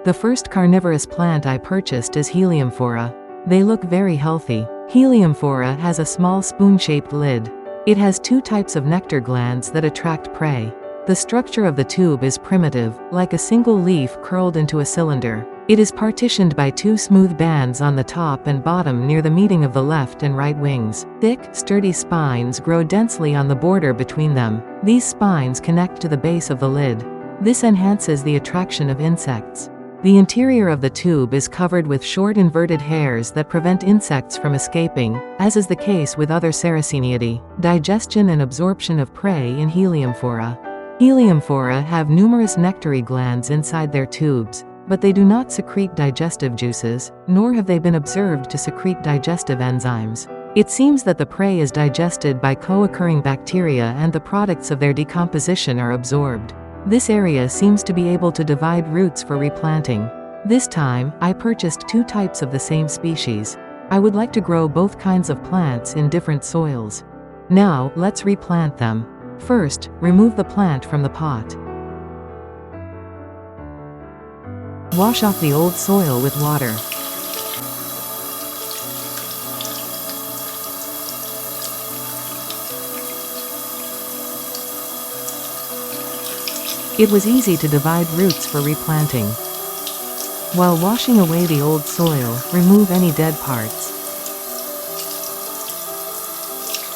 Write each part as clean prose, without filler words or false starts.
The first carnivorous plant I purchased is Heliamphora. They look very healthy. Heliamphora has a small spoon-shaped lid. It has two types of nectar glands that attract prey. The structure of the tube is primitive, like a single leaf curled into a cylinder. It is partitioned by two smooth bands on the top and bottom near the meeting of the left and right wings. Thick, sturdy spines grow densely on the border between them. These spines connect to the base of the lid. This enhances the attraction of insects. The interior of the tube is covered with short inverted hairs that prevent insects from escaping, as is the case with other Sarraceniidae. Digestion and absorption of prey in Heliamphora. Heliamphora have numerous nectary glands inside their tubes, but they do not secrete digestive juices, nor have they been observed to secrete digestive enzymes. It seems that the prey is digested by co-occurring bacteria and the products of their decomposition are absorbed. This area seems to be able to divide roots for replanting. This time, I purchased two types of the same species. I would like to grow both kinds of plants in different soils. Now, let's replant them. First, remove the plant from the pot. Wash off the old soil with water. It was easy to divide roots for replanting. While washing away the old soil, remove any dead parts.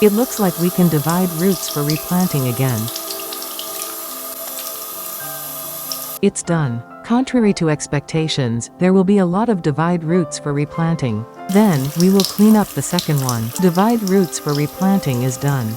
It looks like we can divide roots for replanting again. It's done. Contrary to expectations, there will be a lot of divide roots for replanting. Then, we will clean up the second one. Divide roots for replanting is done.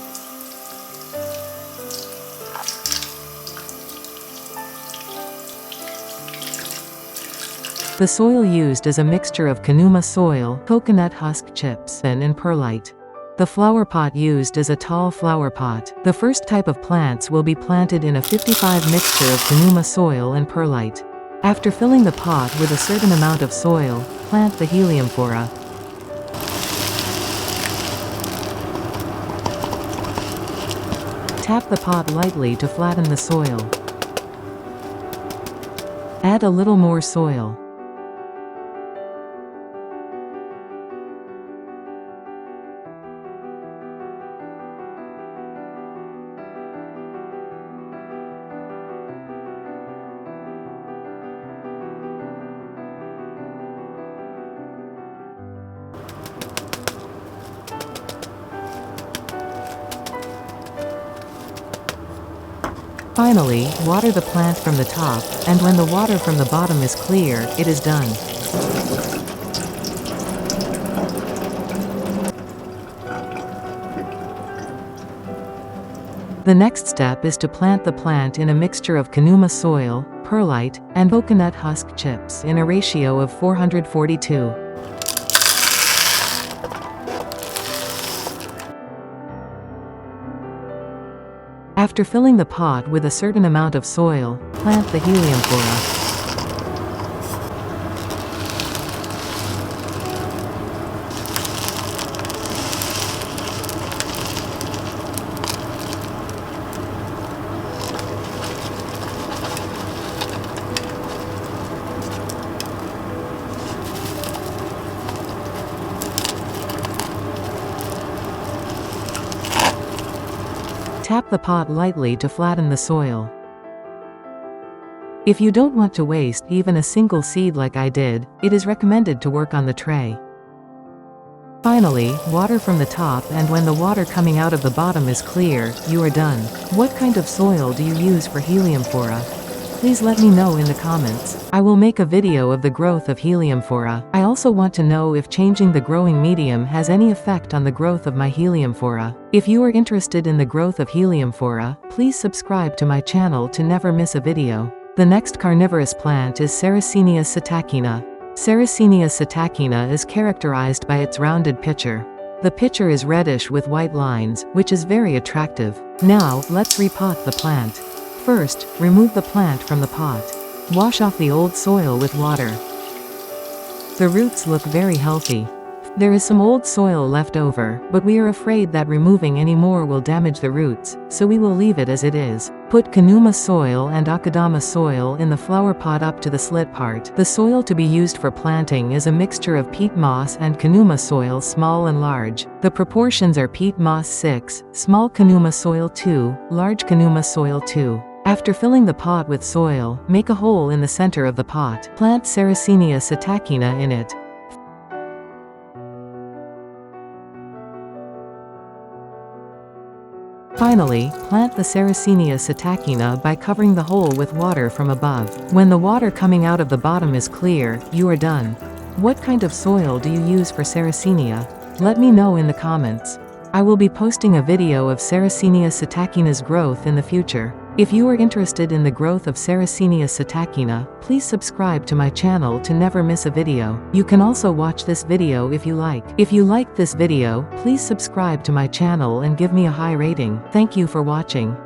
The soil used is a mixture of Kanuma soil, coconut husk chips, and perlite. The flower pot used is a tall flower pot. The first type of plants will be planted in a 55 mixture of Kanuma soil and perlite. After filling the pot with a certain amount of soil, plant the Heliamphora. Tap the pot lightly to flatten the soil. Add a little more soil. Finally, water the plant from the top, and when the water from the bottom is clear, it is done. The next step is to plant the plant in a mixture of Kanuma soil, perlite, and coconut husk chips in a ratio of 442. After filling the pot with a certain amount of soil, plant the Heliamphora. Tap the pot lightly to flatten the soil. If you don't want to waste even a single seed like I did, it is recommended to work on the tray. Finally, water from the top, and when the water coming out of the bottom is clear, you are done. What kind of soil do you use for Heliamphora? Please let me know in the comments. I will make a video of the growth of Heliamphora. I also want to know if changing the growing medium has any effect on the growth of my Heliamphora. If you are interested in the growth of Heliamphora, please subscribe to my channel to never miss a video. The next carnivorous plant is Sarracenia psittacina. Sarracenia psittacina is characterized by its rounded pitcher. The pitcher is reddish with white lines, which is very attractive. Now, let's repot the plant. First, remove the plant from the pot. Wash off the old soil with water. The roots look very healthy. There is some old soil left over, but we are afraid that removing any more will damage the roots, so we will leave it as it is. Put Kanuma soil and Akadama soil in the flower pot up to the slit part. The soil to be used for planting is a mixture of peat moss and Kanuma soil, small and large. The proportions are peat moss 6, small Kanuma soil 2, large Kanuma soil 2. After filling the pot with soil, make a hole in the center of the pot. Plant Sarracenia psittacina in it. Finally, plant the Sarracenia psittacina by covering the hole with water from above. When the water coming out of the bottom is clear, you are done. What kind of soil do you use for Sarracenia? Let me know in the comments. I will be posting a video of Sarracenia psittacina's growth in the future. If you are interested in the growth of Sarracenia psittacina, please subscribe to my channel to never miss a video. You can also watch this video if you like. If you liked this video, please subscribe to my channel and give me a high rating. Thank you for watching.